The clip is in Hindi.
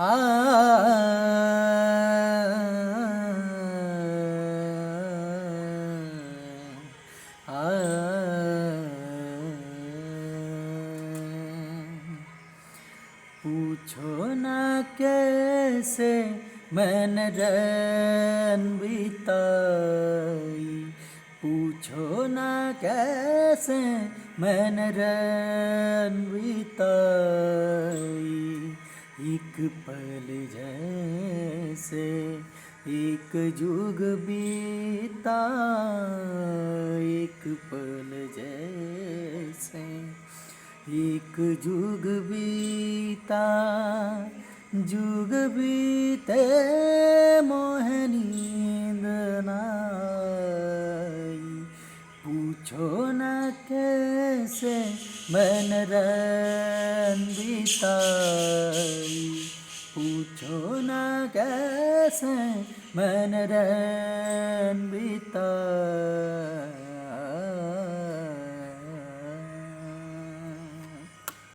આ पूछो ना कैसे मैंने रैन बिताई, पूछो ना कैसे मैंने रैन बिताई। एक पल जैसे एक जुग बीता, एक पल जैसे एक जुग बीता, जुग बीते मोहे नींद नाई। पूछो न कैसे मैंने रैन बिताई, पूछो न कैसे मैंने रैन बिताई।